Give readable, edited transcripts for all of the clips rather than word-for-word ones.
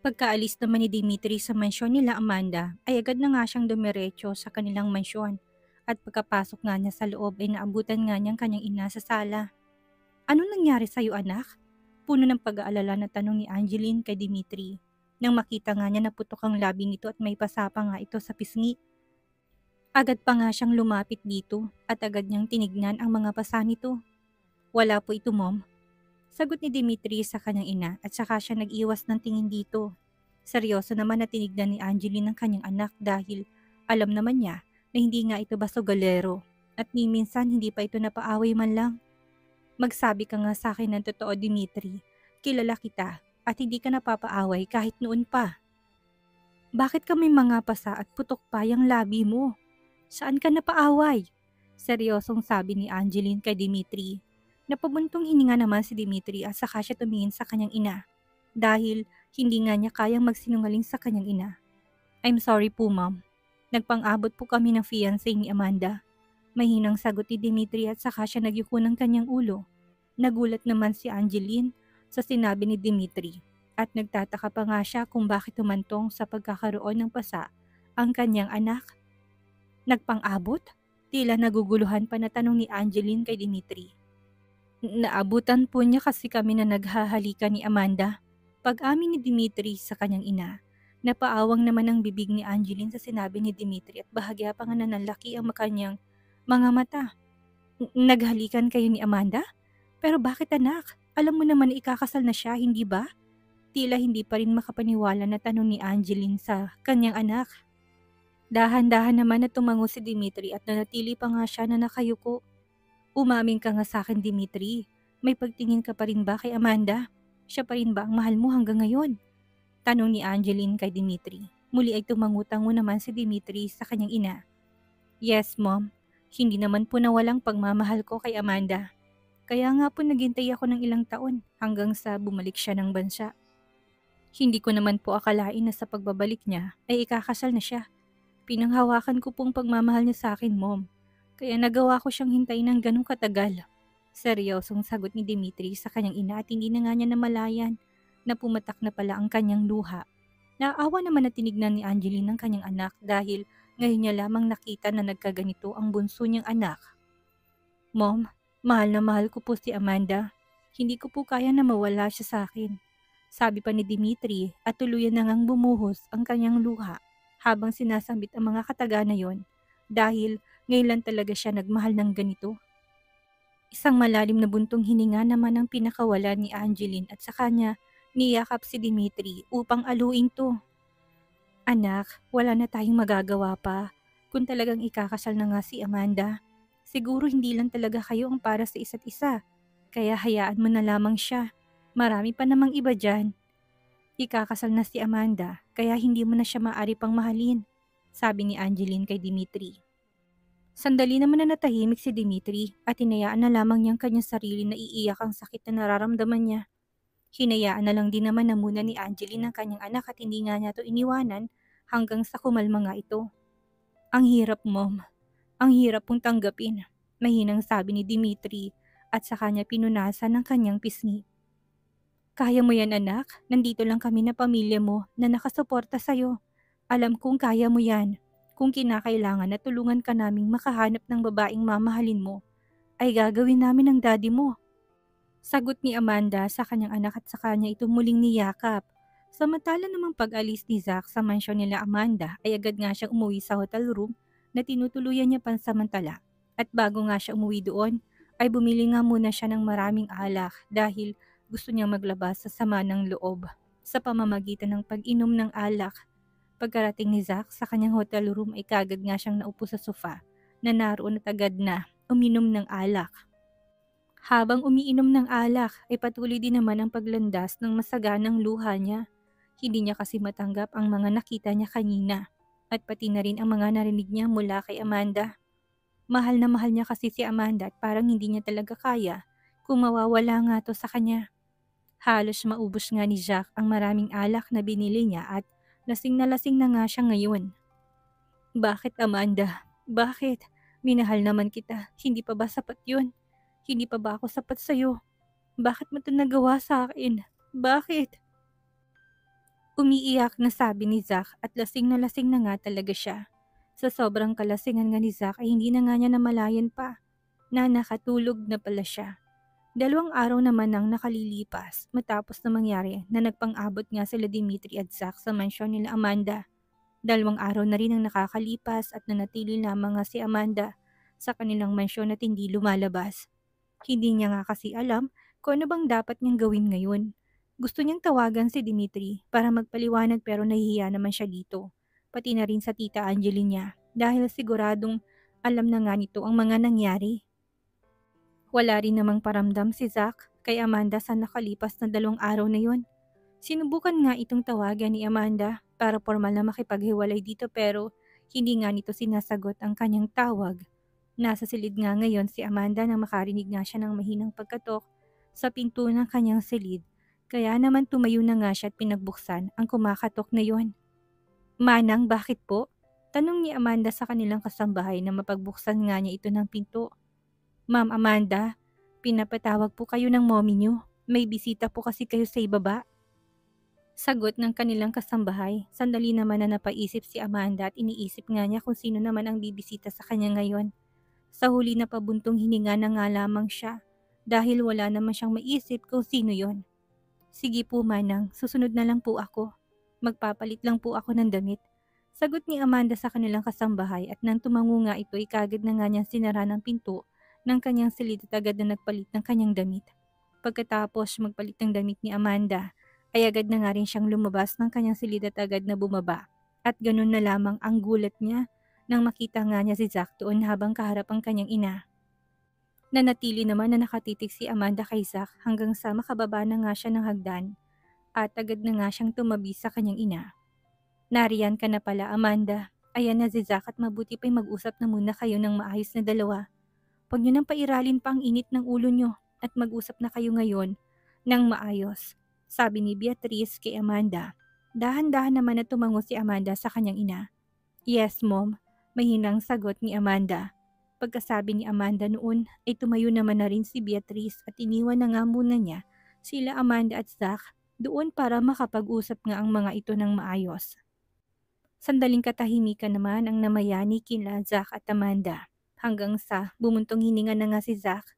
Pagkaalis naman ni Dimitri sa mansyon nila Amanda ay agad na nga siyang dumiretso sa kanilang mansyon at pagkapasok nga niya sa loob ay naabutan nga niyang kanyang ina sa sala. "Anong nangyari sa'yo anak?" Puno ng pag-aalala na tanong ni Angeline kay Dimitri. Nang makita nga niya na putok ang labi nito at may pasapa nga ito sa pisngi. Agad pa nga siyang lumapit dito at agad niyang tinignan ang mga pasa nito. "Wala po ito, mom," sagot ni Dimitri sa kanyang ina at saka siya nag-iwas ng tingin dito. Seryoso naman na tinignan ni Angeline ang kanyang anak dahil alam naman niya na hindi nga ito basogalero at ni minsan hindi pa ito napaaway man lang. "Magsabi ka nga sa akin ng totoo, Dimitri. Kilala kita at hindi ka napapaaway kahit noon pa. Bakit ka may mga pasa at putok pa yung labi mo? Saan ka napaaway?" Seryosong sabi ni Angeline kay Dimitri. Napabuntong hininga naman si Dimitri at saka siya tumingin sa kanyang ina dahil hindi nga niya kayang magsinungaling sa kanyang ina. "I'm sorry po, ma'am. Nagpang-abot po kami ng fiancé ni Amanda." Mahinang sagot ni Dimitri at saka siya nagyuko ng kanyang ulo. Nagulat naman si Angeline sa sinabi ni Dimitri at nagtataka pa nga siya kung bakit humantong sa pagkakaroon ng pasa ang kanyang anak. "Nagpang-abot?" Tila naguguluhan pa na tanong ni Angeline kay Dimitri. "Naabutan po niya kasi kami na naghahalikan ni Amanda." Pag-amin ni Dimitri sa kanyang ina. Napaawang naman ang bibig ni Angeline sa sinabi ni Dimitri at bahagya pa nga nanlalaki ang kanyang mga mata. Naghalikan kayo ni Amanda? Pero bakit anak? Alam mo naman na ikakasal na siya, hindi ba?" Tila hindi pa rin makapaniwala na tanong ni Angeline sa kanyang anak. Dahan-dahan naman na tumango si Dimitri at nanatili pa nga siya na nakayuko. "Umamin ka nga sa akin, Dimitri. May pagtingin ka pa rin ba kay Amanda? Siya pa rin ba ang mahal mo hanggang ngayon?" Tanong ni Angeline kay Dimitri. Muli ay tumango-tango naman si Dimitri sa kanyang ina. "Yes, mom. Hindi naman po nawalang pagmamahal ko kay Amanda. Kaya nga po naghintay ako ng ilang taon hanggang sa bumalik siya ng bansa. Hindi ko naman po akalain na sa pagbabalik niya ay ikakasal na siya. Pinanghawakan ko pong pagmamahal niya sa akin, mom. Kaya nagawa ko siyang hintayin ng ganong katagal." Seryosong sagot ni Dimitri sa kanyang ina at hindi na nga niya namalayan na pumatak na pala ang kanyang luha. Naawa naman na tinignan ni Angeline ang kanyang anak dahil ngayon niya lamang nakita na nagkaganito ang bunso niyang anak. "Mom, mahal na mahal ko po si Amanda. Hindi ko po kaya na mawala siya sa akin." Sabi pa ni Dimitri at tuluyan na ngang bumuhos ang kanyang luha habang sinasambit ang mga kataga na yon dahil ngayon lang talaga siya nagmahal ng ganito. Isang malalim na buntong hininga naman ang pinakawala ni Angeline at sa kanya niyakap si Dimitri upang aluin to. "Anak, wala na tayong magagawa pa. Kung talagang ikakasal na nga si Amanda, siguro hindi lang talaga kayo ang para sa isa't isa. Kaya hayaan mo na lamang siya. Marami pa namang iba dyan. Ikakasal na si Amanda, kaya hindi mo na siya maaari pang mahalin," sabi ni Angeline kay Dimitri. Sandali naman na natahimik si Dimitri at hinayaan na lamang niyang kanyang sarili na iiyak ang sakit na nararamdaman niya. Hinayaan na lang din naman na muna ni Angeline ang kanyang anak at hindi nga niya ito iniwanan hanggang sa kumalma nga ito. "Ang hirap, mom. Ang hirap pong tanggapin," mahinang sabi ni Dimitri at sa kanya pinunasan ng kanyang pisngi. "Kaya mo yan, anak. Nandito lang kami na pamilya mo na nakasuporta sa'yo. Alam kong kaya mo yan. Kung kinakailangan na tulungan ka naming makahanap ng babaeng mamahalin mo, ay gagawin namin ng daddy mo." Sagot ni Amanda sa kanyang anak at sa kanya ito muling niyakap. Samantala namang pag-alis ni Zack sa mansyon nila Amanda ay agad nga siyang umuwi sa hotel room na tinutuluyan niya pansamantala. At bago nga siya umuwi doon, ay bumili nga muna siya ng maraming alak dahil gusto niyang maglabas sa sama ng loob sa pamamagitan ng pag-inom ng alak. Pagkarating ni Zack sa kanyang hotel room ay kagad nga siyang naupo sa sofa na naroon at agad na uminom ng alak. Habang umiinom ng alak ay patuloy din naman ang paglandas ng masaganang luha niya. Hindi niya kasi matanggap ang mga nakita niya kanina at pati na rin ang mga narinig niya mula kay Amanda. Mahal na mahal niya kasi si Amanda at parang hindi niya talaga kaya kung mawawala nga to sa kanya. Halos maubos nga ni Jack ang maraming alak na binili niya at lasing na nga siya ngayon. "Bakit, Amanda? Bakit? Minahal naman kita. Hindi pa ba sapat yun? Hindi pa ba ako sapat sa'yo? Bakit mo ito nagawa sa akin? Bakit?" Umiiyak na sabi ni Zack at lasing na nga talaga siya. Sa sobrang kalasingan nga ni Zack ay hindi na nga niya namalayan pa na nakatulog na pala siya. 2 araw naman ang nakalilipas matapos na mangyari na nagpang-abot nga sila Dimitri at Zack sa mansyon nila Amanda. 2 araw na rin ang nakakalipas at nanatili lamang nga si Amanda sa kanilang mansyon at hindi lumalabas. Hindi niya nga kasi alam kung ano bang dapat niyang gawin ngayon. Gusto niyang tawagan si Dimitri para magpaliwanag pero nahihiya naman siya dito. Pati na rin sa tita Angeline niya dahil siguradong alam na nga nito ang mga nangyari. Wala rin namang paramdam si Zack kay Amanda sa nakalipas na 2 araw na yun. Sinubukan nga itong tawagan ni Amanda para formal na makipaghiwalay dito pero hindi nga nito sinasagot ang kanyang tawag. Nasa silid nga ngayon si Amanda nang makarinig nga siya ng mahinang pagkatok sa pinto ng kanyang silid. Kaya naman tumayo na nga siya at pinagbuksan ang kumakatok na yon. Manang, bakit po? Tanong ni Amanda sa kanilang kasambahay na mapagbuksan nga niya ito ng pinto. Ma'am Amanda, pinapatawag po kayo ng mommy niyo. May bisita po kasi kayo sa ibaba. Sagot ng kanilang kasambahay. Sandali naman na napaisip si Amanda at iniisip nga niya kung sino naman ang bibisita sa kanya ngayon. Sa huli na pabuntong hininga na nga lamang siya dahil wala naman siyang maisip kung sino yon. Sige po manang, susunod na lang po ako. Magpapalit lang po ako ng damit. Sagot ni Amanda sa kanilang kasambahay at nang tumango nga ito ay kagad na nga niyang sinara ng pinto ng kanyang silid at agad na nagpalit ng kanyang damit. Pagkatapos magpalit ng damit ni Amanda, ay agad na nga rin siyang lumabas ng kanyang silid at agad na bumaba. At ganun na lamang ang gulat niya nang makita nga niya si Zack doon habang kaharap ang kanyang ina. Nanatili naman na nakatitig si Amanda kay Zack hanggang sa makababa na nga siya ng hagdan at agad na nga siyang tumabi sa kanyang ina. Nariyan ka na pala Amanda, ayan na si Zack at mabuti pa'y mag-usap na muna kayo ng maayos na dalawa. Huwag niyo nang pairalin pa ang init ng ulo niyo at mag-usap na kayo ngayon ng maayos, sabi ni Beatrice kay Amanda. Dahan-dahan naman na tumango si Amanda sa kanyang ina. Yes, Mom, mahinang sagot ni Amanda. Pagkasabi ni Amanda noon ay tumayo naman na rin si Beatrice at iniwan na nga muna niya sila Amanda at Zack doon para makapag-usap nga ang mga ito ng maayos. Sandaling katahimikan naman ang namayani kina Zack at Amanda hanggang sa bumuntong hininga na nga si Zack.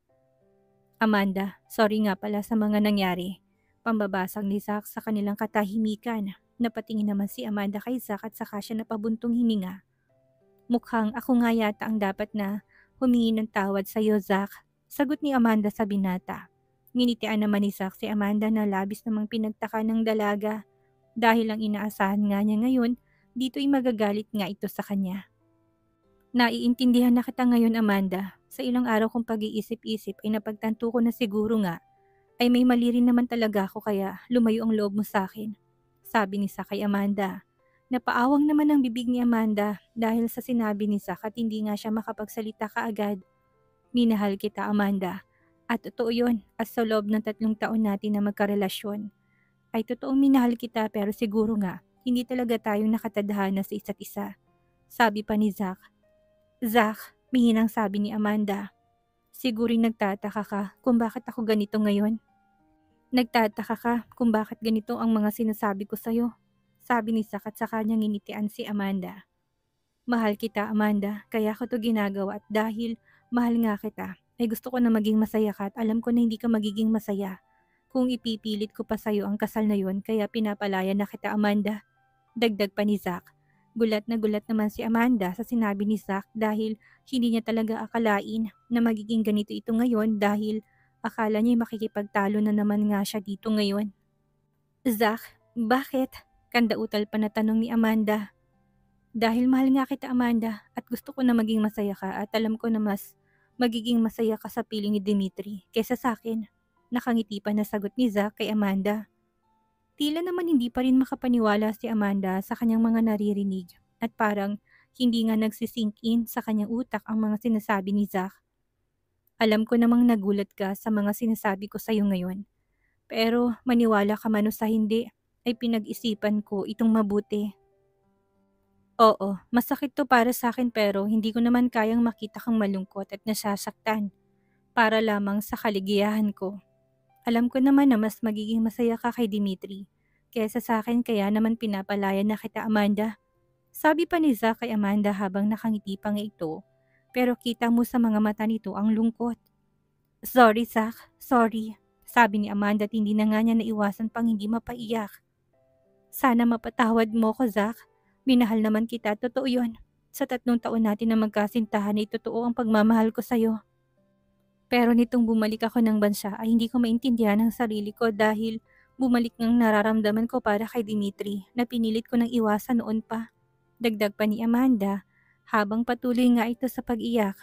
Amanda, sorry nga pala sa mga nangyari. Pambabasag ni Zack sa kanilang katahimikan. Napatingin naman si Amanda kay Zack at saka siya napabuntong hininga. Mukhang ako nga yata ang dapat na humingi ng tawad sa iyo, Zack. Sagot ni Amanda sa binata. Nginitian naman ni Zack si Amanda na labis namang pinagtaka ng dalaga dahil ang inaasahan nga niya ngayon dito'y magagalit nga ito sa kanya. Naiintindihan na kita ngayon, Amanda. Sa ilang araw kong pag-iisip-isip ay napagtanto ko na siguro nga ay may mali rin naman talaga ako kaya lumayo ang loob mo sa akin. Sabi ni Zack kay Amanda. Napaawang naman ang bibig ni Amanda dahil sa sinabi ni Zack at hindi nga siya makapagsalita kaagad. Minahal kita, Amanda. At totoo yun, at sa loob ng 3 taon natin na magkarelasyon. Ay totoong minahal kita pero siguro nga, hindi talaga tayong nakatadhana sa isa't isa. Sabi pa ni Zack. Zack, mihinang sabi ni Amanda. Siguring nagtataka ka kung bakit ako ganito ngayon. Nagtataka ka kung bakit ganito ang mga sinasabi ko sa'yo. Sabi ni Zack at sa kanyang nginitian si Amanda. Mahal kita, Amanda, kaya ko to ginagawa at dahil mahal nga kita, ay gusto ko na maging masaya ka at alam ko na hindi ka magiging masaya. Kung ipipilit ko pa sa'yo ang kasal na yon, kaya pinapalaya na kita, Amanda. Dagdag pa ni Zack. Gulat na gulat naman si Amanda sa sinabi ni Zack dahil hindi niya talaga akalain na magiging ganito ito ngayon dahil akala niya makikipagtalo na naman nga siya dito ngayon. Zack, bakit? Kandautal pa na tanong ni Amanda. Dahil mahal nga kita, Amanda, at gusto ko na maging masaya ka at alam ko na mas magiging masaya ka sa piling ni Dimitri kaysa sa akin. Nakangiti pa na sagot ni Zack kay Amanda. Tila naman hindi pa rin makapaniwala si Amanda sa kanyang mga naririnig at parang hindi nga nagsisink in sa kanyang utak ang mga sinasabi ni Zack. Alam ko namang nagulat ka sa mga sinasabi ko sa'yo ngayon. Pero maniwala ka man o sa hindi, ay pinag-isipan ko itong mabuti. Oo, masakit to para sa akin pero hindi ko naman kayang makita kang malungkot at nasasaktan para lamang sa kaligayahan ko. Alam ko naman na mas magiging masaya ka kay Dimitri kesa sa akin kaya naman pinapalayan na kita, Amanda. Sabi pa ni Zack kay Amanda habang nakangiti pa nga ito, pero kita mo sa mga mata nito ang lungkot. Sorry Zack, sorry. Sabi ni Amanda at hindi na nga niya naiwasan pang hindi mapaiyak. Sana mapatawad mo ko, Zack. Minahal naman kita, totoo yun. Sa 3 taon natin na magkasintahan ay totoo ang pagmamahal ko sa'yo. Pero nitong bumalik ako ng bansa ay hindi ko maintindihan ang sarili ko dahil bumalik ngang nararamdaman ko para kay Dimitri na pinilit ko nang iwasan noon pa. Dagdag pa ni Amanda habang patuloy nga ito sa pag-iyak.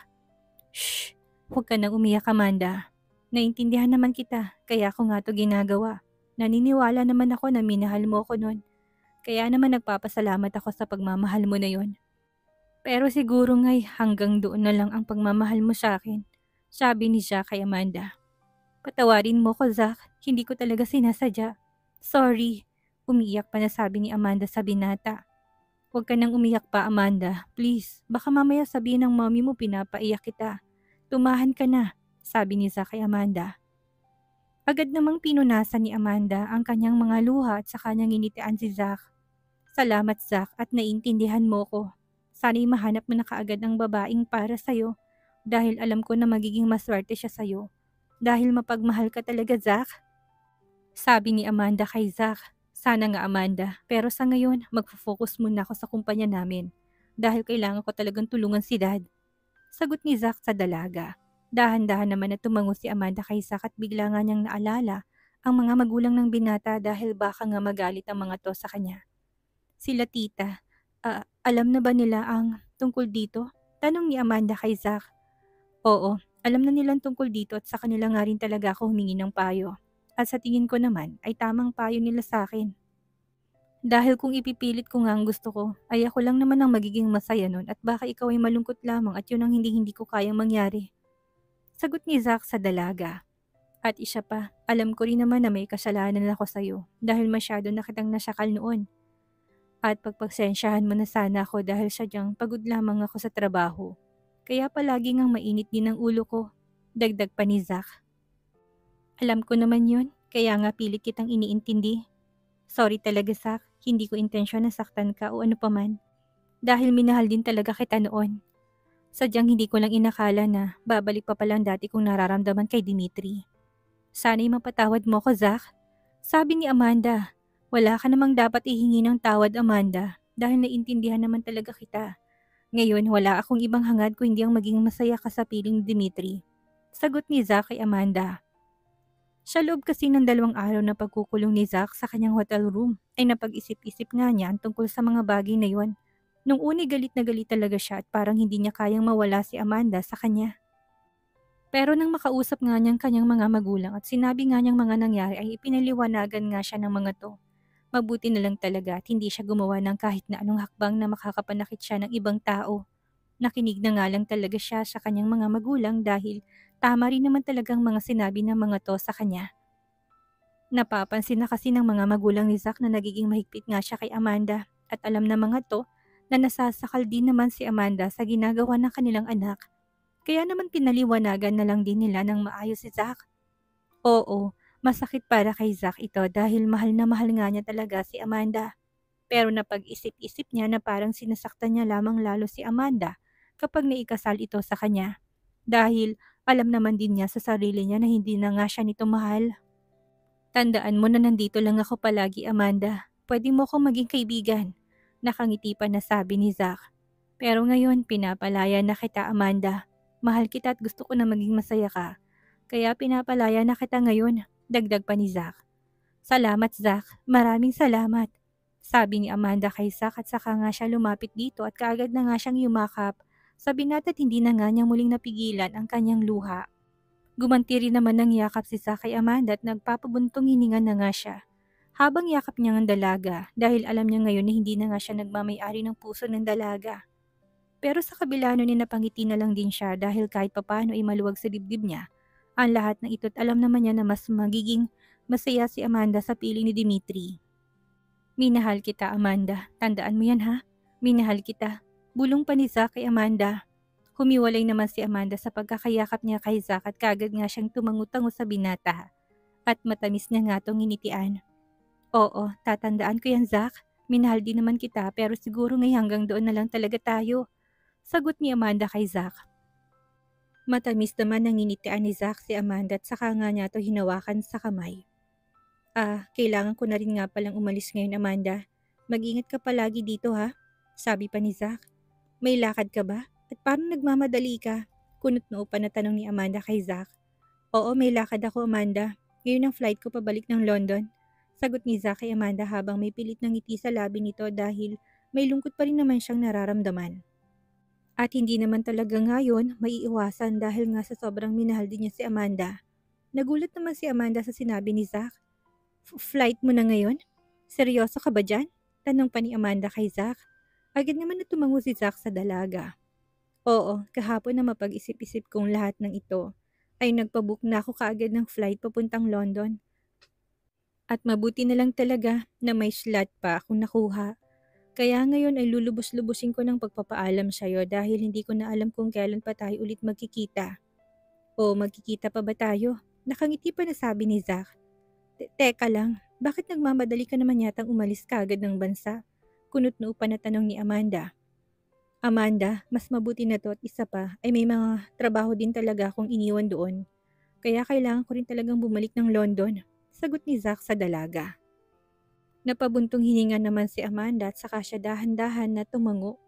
Shh! Huwag ka nang umiyak, Amanda. Naintindihan naman kita, kaya ako nga to ginagawa. Naniniwala naman ako na minahal mo ko noon. Kaya naman nagpapasalamat ako sa pagmamahal mo na yon. Pero siguro nga'y hanggang doon na lang ang pagmamahal mo sa akin. Sabi ni Jack kay Amanda. Patawarin mo ko, Zack. Hindi ko talaga sinasadya. Sorry. Umiiyak pa na sabi ni Amanda sa binata. Huwag ka nang umiyak pa, Amanda. Please, baka mamaya sabihin ng mommy mo pinapaiyak kita. Tumahan ka na, sabi ni Zack kay Amanda. Agad namang pinunasan ni Amanda ang kanyang mga luha at sa kanyang initian si Zack. Salamat, Zack, at naiintindihan mo ko. Sana'y mahanap mo na kaagad ang babaeng para sa'yo dahil alam ko na magiging maswerte siya sa'yo. Dahil mapagmahal ka talaga, Zack. Sabi ni Amanda kay Zack. Sana nga, Amanda, pero sa ngayon magfo-focus muna ako sa kumpanya namin dahil kailangan ko talagang tulungan si Dad. Sagot ni Zack sa dalaga. Dahan-dahan naman na tumango si Amanda kay Zack at bigla nga niyang naalala ang mga magulang ng binata dahil baka nga magalit ang mga to sa kanya. Sila tita, alam na ba nila ang tungkol dito? Tanong ni Amanda kay Zack. Oo, alam na nilang tungkol dito at sa kanila nga rin talaga ako humingi ng payo. At sa tingin ko naman ay tamang payo nila sa akin. Dahil kung ipipilit ko nga ang gusto ko, ay ako lang naman ang magiging masaya nun at baka ikaw ay malungkot lamang at yun ang hindi ko kayang mangyari. Sagot ni Zack sa dalaga. At isa pa, alam ko rin naman na may kasalanan ako sa'yo dahil masyado na kitang nasyakal noon. At pagpagsensyahan mo na sana ako dahil sadyang pagod lamang ako sa trabaho. Kaya palagi ngang mainit din ang ulo ko. Dagdag pa ni Zack. Alam ko naman yun, kaya nga pilit kitang iniintindi. Sorry talaga, Zack, hindi ko intensyon na saktan ka o ano paman. Dahil minahal din talaga kita noon. Sadyang hindi ko lang inakala na babalik pa palang dati kong nararamdaman kay Dimitri. Sana'y mapatawad mo ko, Zack. Sabi ni Amanda, wala ka namang dapat ihingi ng tawad, Amanda, dahil naiintindihan naman talaga kita. Ngayon, wala akong ibang hangad kung hindi ang maging masaya ka sa piling ni Dimitri. Sagot ni Zack kay Amanda. Sa loob kasi ng 2 araw na pagkukulong ni Zack sa kanyang hotel room ay napag-isip-isip nga niya tungkol sa mga bagay na yon. Nung uni galit na galit talaga siya at parang hindi niya kayang mawala si Amanda sa kanya. Pero nang makausap nga niyang kanyang mga magulang at sinabi nga niyang mga nangyari ay ipinaliwanagan nga siya ng mga to. Mabuti na lang talaga at hindi siya gumawa ng kahit na anong hakbang na makakapanakit siya ng ibang tao. Nakinig na nga lang talaga siya sa kanyang mga magulang dahil tama rin naman talagang mga sinabi ng mga to sa kanya. Napapansin na kasi ng mga magulang ni Zack na nagiging mahigpit nga siya kay Amanda at alam na mga to na nasasakal din naman si Amanda sa ginagawa ng kanilang anak. Kaya naman pinaliwanagan na lang din nila ng maayos si Zack. Oo, masakit para kay Zack ito dahil mahal na mahal nga niya talaga si Amanda. Pero napag-isip-isip niya na parang sinasaktan niya lamang lalo si Amanda kapag naikasal ito sa kanya. Dahil alam naman din niya sa sarili niya na hindi na nga siya nito mahal. Tandaan mo na nandito lang ako palagi, Amanda. Pwede mo akong maging kaibigan. Nakangiti pa na sabi ni Zack. Pero ngayon pinapalaya na kita, Amanda. Mahal kita at gusto ko na maging masaya ka. Kaya pinapalaya na kita ngayon, dagdag pa ni Zack. Salamat, Zack. Maraming salamat. Sabi ni Amanda kay Zack at saka nga siya lumapit dito at kaagad na nga siyang yumakap. Sabi na't hindi na nga niya muling napigilan ang kanyang luha. Gumanti rin naman ng yakap si Zack kay Amanda at nagpapabuntong hininga na nga siya. Habang yakap niya ang dalaga dahil alam niya ngayon na hindi na nga siya nagmamay-ari ng puso ng dalaga. Pero sa kabila nun napangiti na lang din siya dahil kahit papano ay maluwag sa dibdib niya. Ang lahat ng ito't alam naman niya na mas magiging masaya si Amanda sa piling ni Dimitri. Minahal kita, Amanda. Tandaan mo yan, ha? Minahal kita. Bulong pa ni Zack kay Amanda. Humiwalay naman si Amanda sa pagkakayakap niya kay Zack at kagad nga siyang tumangutango sa binata. At matamis niya nga tong initian. Oo, tatandaan ko yan, Zach. Minahal din naman kita pero siguro ngay hanggang doon na lang talaga tayo. Sagot ni Amanda kay Zach. Matamis naman ang nginitian ni Zach si Amanda at saka nga niya to hinawakan sa kamay. Kailangan ko na rin nga palang umalis ngayon, Amanda. Mag-ingat ka palagi dito ha, sabi pa ni Zach. May lakad ka ba? At parang nagmamadali ka? Kunot noo pa na tanong ni Amanda kay Zach. Oo, may lakad ako, Amanda. Ngayon ang flight ko pabalik ng London. Sagot ni Zach kay Amanda habang may pilit na ngiti sa labi nito dahil may lungkot pa rin naman siyang nararamdaman. At hindi naman talaga ngayon maiiwasan dahil nga sa sobrang minahal din niya si Amanda. Nagulat naman si Amanda sa sinabi ni Zach. Flight mo na ngayon? Seryoso ka ba dyan? Tanong pa ni Amanda kay Zach. Agad naman na tumango si Zach sa dalaga. Oo, kahapon na mapag-isip-isip kong lahat ng ito ay nagpabook na ako kaagad ng flight papuntang London. At mabuti na lang talaga na may slot pa akong nakuha. Kaya ngayon ay lulubos-lubusin ko ng pagpapaalam sa'yo dahil hindi ko na alam kung kailan pa tayo ulit magkikita. O magkikita pa ba tayo? Nakangiti pa na sabi ni Zach. Teka lang, bakit nagmamadali ka naman yatang umalis kaagad ng bansa? Kunot noo pa na tanong ni Amanda. Amanda, mas mabuti na to at isa pa ay may mga trabaho din talaga akong iniwan doon. Kaya kailangan ko rin talagang bumalik ng London. Sagot ni Zach sa dalaga. Napabuntong hininga naman si Amanda at saka siya dahan-dahan na tumango.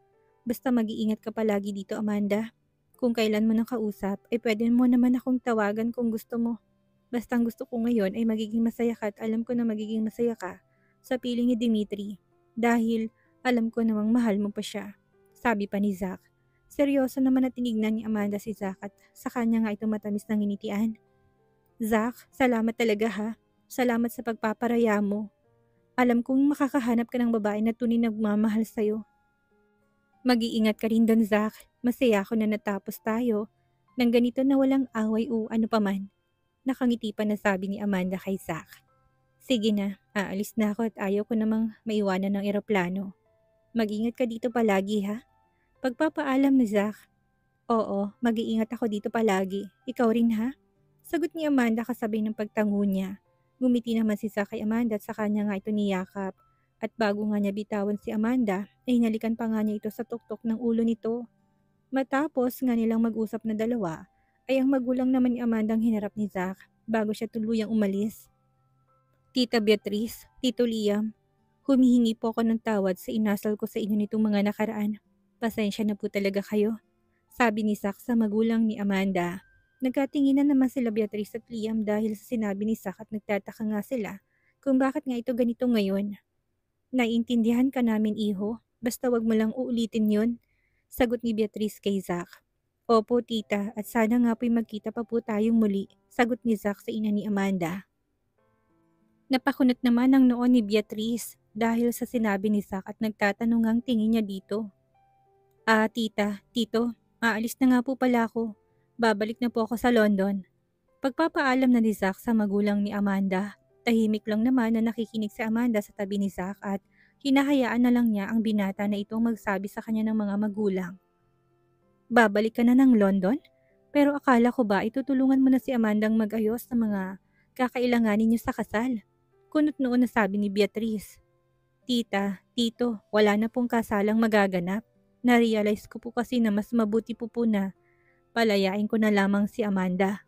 Basta mag-iingat ka palagi dito, Amanda. Kung kailan mo nang kausap, ay pwede mo naman akong tawagan kung gusto mo. Basta ang gusto ko ngayon ay magiging masaya ka at alam ko na magiging masaya ka sa piling ni Dimitri. Dahil alam ko namang mahal mo pa siya. Sabi pa ni Zach. Seryoso naman na tinignan ni Amanda si Zach at sa kanya nga ito matamis ng initian. Zach, salamat talaga ha. Salamat sa pagpaparaya mo. Alam kong makakahanap ka ng babae na tunay nagmamahal sa'yo. Mag-iingat ka rin doon, Zach. Masaya ako na natapos tayo. Nang ganito na walang away o ano paman. Nakangiti pa na sabi ni Amanda kay Zach. Sige na, aalis na ako at ayaw ko namang maiwanan ng eroplano. Mag-ingat ka dito palagi ha. Pagpapaalam ni Zach. Oo, mag-iingat ako dito palagi. Ikaw rin ha? Sagot ni Amanda kasabay ng pagtango niya. Ngumiti naman si Zach kay Amanda at sa kanya nga ito niyakap. At bago nga niya bitawan si Amanda, ay hinalikan pa nga niya ito sa tuktok ng ulo nito. Matapos nga nilang mag-usap na dalawa, ay ang magulang naman ni Amanda ang hinarap ni Zach bago siya tuluyang umalis. Tita Beatrice, Tito Liam, humihingi po ako ng tawad sa inasal ko sa inyo nitong mga nakaraan. Pasensya na po talaga kayo. Sabi ni Zach sa magulang ni Amanda. Nagkatinginan naman sila Beatrice at Liam dahil sa sinabi ni Zach at nagtataka nga sila kung bakit nga ito ganito ngayon. Naiintindihan ka namin iho, basta wag mo lang uulitin yun. Sagot ni Beatrice kay Zach. Opo tita at sana nga po'y magkita pa po tayong muli. Sagot ni Zach sa ina ni Amanda. Napakunot naman ang noon ni Beatrice dahil sa sinabi ni Zach at nagtatanong ang tingin niya dito. Tita, tito, aalis na nga po pala ako. Babalik na po ako sa London. Pagpapaalam na ni Zach sa magulang ni Amanda. Tahimik lang naman na nakikinig si Amanda sa tabi ni Zach at hinahayaan na lang niya ang binata na itong magsabi sa kanya ng mga magulang. Babalik ka na ng London? Pero akala ko ba itutulungan mo na si Amandang mag-ayos sa mga kakailanganin niyo sa kasal? Kunot noon na sabi ni Beatrice. Tita, tito, wala na pong kasalang magaganap. Na-realize ko po kasi na mas mabuti po na palayain ko na lamang si Amanda.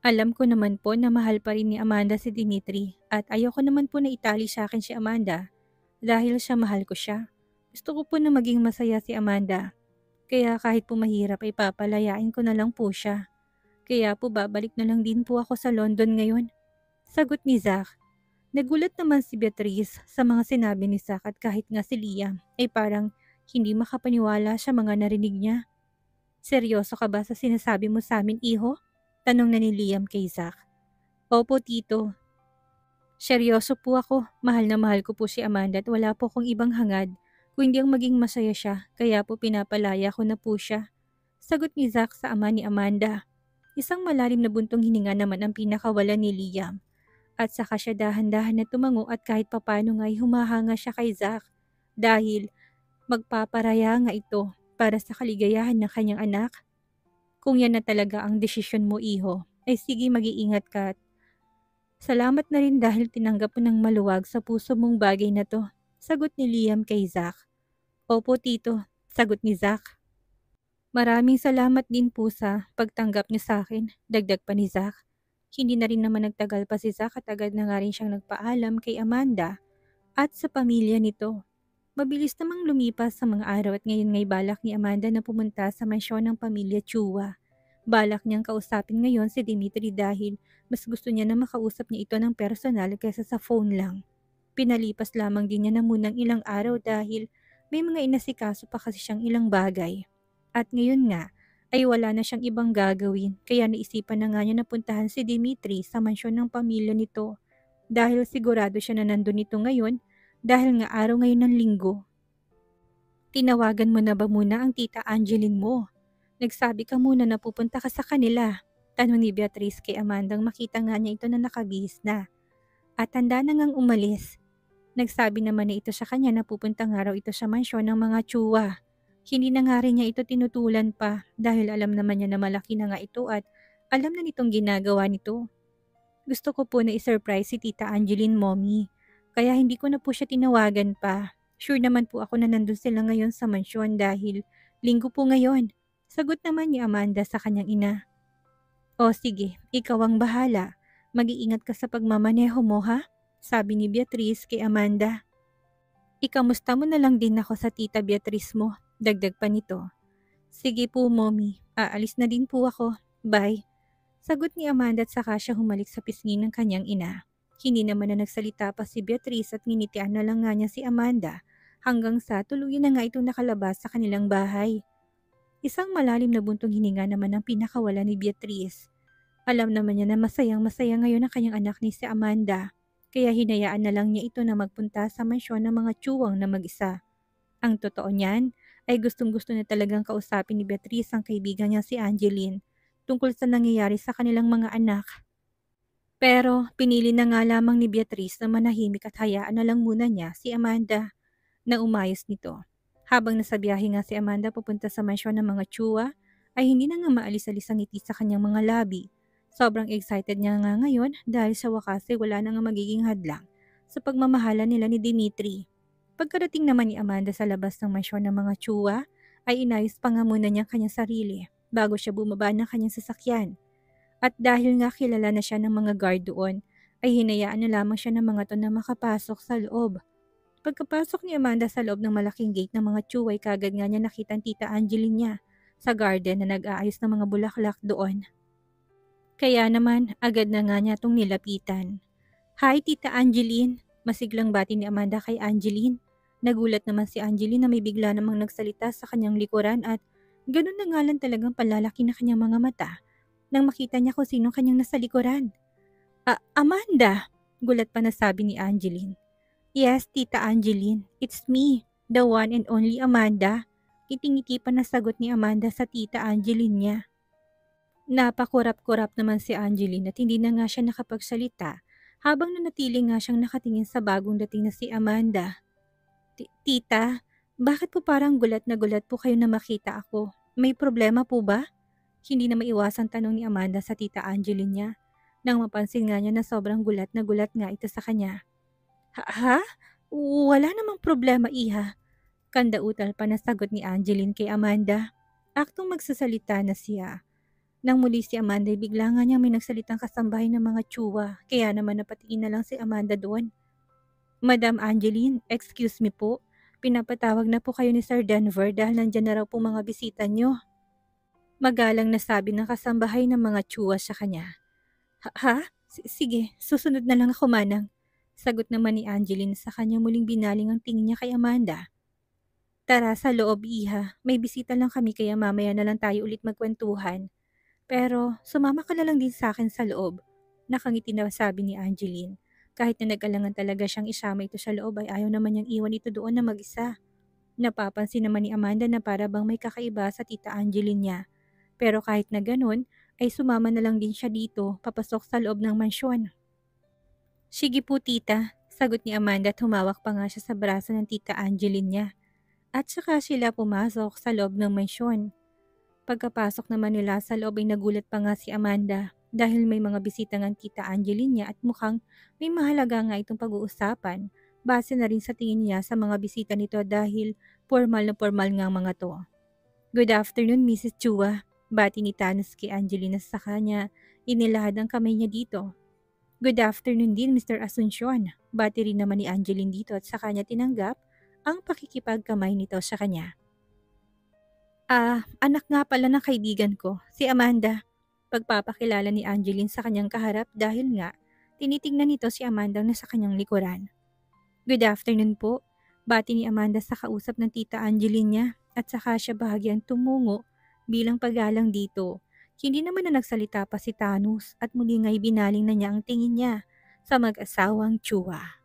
Alam ko naman po na mahal pa rin ni Amanda si Dimitri at ayoko naman po na itali sa akin si Amanda dahil siya mahal ko siya. Gusto ko po na maging masaya si Amanda. Kaya kahit po mahirap ay papalayain ko na lang po siya. Kaya po babalik na lang din po ako sa London ngayon. Sagot ni Zach. Nagulat naman si Beatrice sa mga sinabi ni Zach at kahit nga si Liam ay parang hindi makapaniwala sa mga narinig niya. Seryoso ka ba sa sinasabi mo sa amin, iho? Tanong na ni Liam kay Zach. Opo, tito. Seryoso po ako. Mahal na mahal ko po si Amanda at wala po akong ibang hangad kundi ang maging masaya siya, kaya po pinapalaya ko na po siya. Sagot ni Zach sa ama ni Amanda. Isang malalim na buntong hininga naman ang pinakawalan ni Liam. At saka siya dahan-dahan na tumango at kahit papano nga'y humahanga siya kay Zach dahil magpaparaya nga ito para sa kaligayahan ng kanyang anak. Kung yan na talaga ang desisyon mo, iho, ay sige mag-iingat ka at Salamat na rin dahil tinanggap mo ng maluwag sa puso mong bagay na to. Sagot ni Liam kay Zack. Opo tito, sagot ni Zack. Maraming salamat din po sa pagtanggap niyo sa akin, dagdag pa ni Zack. Hindi na rin naman nagtagal pa si Zack at agad na nga rin siyang nagpaalam kay Amanda at sa pamilya nito. Mabilis namang lumipas sa mga araw at ngayon ngay balak ni Amanda na pumunta sa mansyon ng pamilya Chua. Balak niyang kausapin ngayon si Dimitri dahil mas gusto niya na makausap niya ito ng personal kaysa sa phone lang. Pinalipas lamang din niya na munang ilang araw dahil may mga inasikaso pa kasi siyang ilang bagay. At ngayon nga ay wala na siyang ibang gagawin kaya naisipan na nga niya na puntahan si Dimitri sa mansyon ng pamilya nito dahil sigurado siya na nandun ito ngayon dahil nga araw ngayon ng linggo. Tinawagan mo na ba muna ang tita Angeline mo? Nagsabi ka muna na pupunta ka sa kanila. Tanong ni Beatrice kay Amandang makita nga niya ito na nakabihis na. At handa na ngang umalis. Nagsabi naman na ito sa kanya na pupunta nga raw ito sa mansyon ng mga tsuwa. Hindi na nga rin niya ito tinutulan pa dahil alam naman niya na malaki na nga ito at alam na nitong ginagawa nito. Gusto ko po na isurprise si Tita Angeline, Mommy. Kaya hindi ko na po siya tinawagan pa. Sure naman po ako na nandun sila ngayon sa mansyon dahil linggo po ngayon. Sagot naman ni Amanda sa kanyang ina. O sige, ikaw ang bahala. Mag-iingat ka sa pagmamaneho mo ha? Sabi ni Beatrice kay Amanda. Ikamusta mo na lang din ako sa tita Beatrice mo, dagdag pa nito. Sige po, Mommy. Aalis na din po ako. Bye. Sagot ni Amanda at saka siya humalik sa pisngi ng kanyang ina. Hindi naman na nagsalita pa si Beatrice at nginitian na lang nga niya si Amanda hanggang sa tuluyan na nga itong nakalabas sa kanilang bahay. Isang malalim na buntong hininga naman ang pinakawala ni Beatrice. Alam naman niya na masayang-masaya ngayon ang kanyang anak ni si Amanda. Kaya hinayaan na lang niya ito na magpunta sa mansyon ng mga tsuwang na mag-isa. Ang totoo niyan ay gustong-gusto na talagang kausapin ni Beatrice ang kaibigan niya si Angeline tungkol sa nangyayari sa kanilang mga anak. Pero pinili na nga lamang ni Beatrice na manahimik at hayaan na lang muna niya si Amanda na umayos nito. Habang nasa biyahe nga si Amanda papunta sa mansyon ng mga tsuwa ay hindi na nga maalis-alis ang ngiti sa kanyang mga labi. Sobrang excited niya nga ngayon dahil sa wakas ay wala na nga magiging hadlang sa pagmamahala nila ni Dimitri. Pagkarating naman ni Amanda sa labas ng mansyon ng mga tsuwa ay inayos pa nga muna niya kanyang sarili bago siya bumaba ng kanyang sasakyan. At dahil nga kilala na siya ng mga guard doon, ay hinayaan na lamang siya ng mga to na makapasok sa loob. Pagkapasok ni Amanda sa loob ng malaking gate ng mga tsuwa ay kagad nga niya nakita ang tita Angeline niya sa garden na nag-aayos ng mga bulaklak doon. Kaya naman, agad na nga niya itong nilapitan. Hi, Tita Angeline! Masiglang bati ni Amanda kay Angeline. Nagulat naman si Angeline na may bigla namang nagsalita sa kanyang likuran at ganun na nga lang talagang palalaki na kanyang mga mata nang makita niya kung sino kanyang nasa likuran. Amanda! Gulat pa nasabi ni Angeline. Yes, Tita Angeline, it's me, the one and only Amanda. Kitingiti pa na sagot ni Amanda sa Tita Angeline niya. Napakurap-kurap naman si Angeline at hindi na nga siya nakapagsalita habang nanatili nga siyang nakatingin sa bagong dating na si Amanda. Tita, bakit po parang gulat na gulat po kayo na makita ako? May problema po ba? Hindi na maiwasang tanong ni Amanda sa Tita Angeline niya nang mapansin nga niya na sobrang gulat na gulat nga ito sa kanya. Ha? Wala namang problema, iha. Kandautal pa na sagot ni Angeline kay Amanda. Aktong magsasalita na siya. Nang muli si Amanda ay bigla nga niyang may nagsalitang kasambahay ng mga tsuwa, kaya naman napatingin na lang si Amanda doon. Madam Angeline, excuse me po, pinapatawag na po kayo ni Sir Denver dahil nandyan na raw po mga bisita niyo. Magalang nasabi ng kasambahay ng mga tsuwa sa kanya. Ha? Sige, susunod na lang ako, manang. Sagot naman ni Angeline sa kanya muling binaling ang tingin niya kay Amanda. Tara sa loob, iha, may bisita lang kami kaya mamaya na lang tayo ulit magkwentuhan. Pero sumama ka na lang din sa akin sa loob, nakangiti na sabi ni Angeline. Kahit na nag-alangan talaga siyang isama ito sa loob ay ayaw naman niyang iwan ito doon na mag-isa. Napapansin naman ni Amanda na para bang may kakaiba sa tita Angeline niya. Pero kahit na ganun, ay sumama na lang din siya dito papasok sa loob ng mansyon. Sige po tita, sagot ni Amanda at humawak pa nga siya sa braso ng tita Angeline niya. At saka sila pumasok sa loob ng mansyon. Pagkapasok naman nila sa loob ay nagulat pa nga si Amanda dahil may mga bisita ngang tita Angeline niya at mukhang may mahalaga nga itong pag-uusapan. Base na rin sa tingin niya sa mga bisita nito dahil formal na formal nga ang mga to. Good afternoon, Mrs. Chua. Bati ni Thanos kay Angelina sa kanya. Inilahad ang kamay niya dito. Good afternoon din, Mr. Asuncion. Bati rin naman ni Angeline dito at sa kanya tinanggap ang pakikipagkamay nito sa kanya. Anak nga pala ng kaibigan ko, si Amanda. Pagpapakilala ni Angeline sa kanyang kaharap dahil nga tinitingnan nito si Amanda na sa kanyang likuran. Good afternoon po. Bati ni Amanda sa kausap ng tita Angeline niya at saka siya bahagyang tumungo bilang paggalang dito. Hindi naman na nagsalita pa si Thanos at muli nga'y binaling na niya ang tingin niya sa mag-asawang Chua.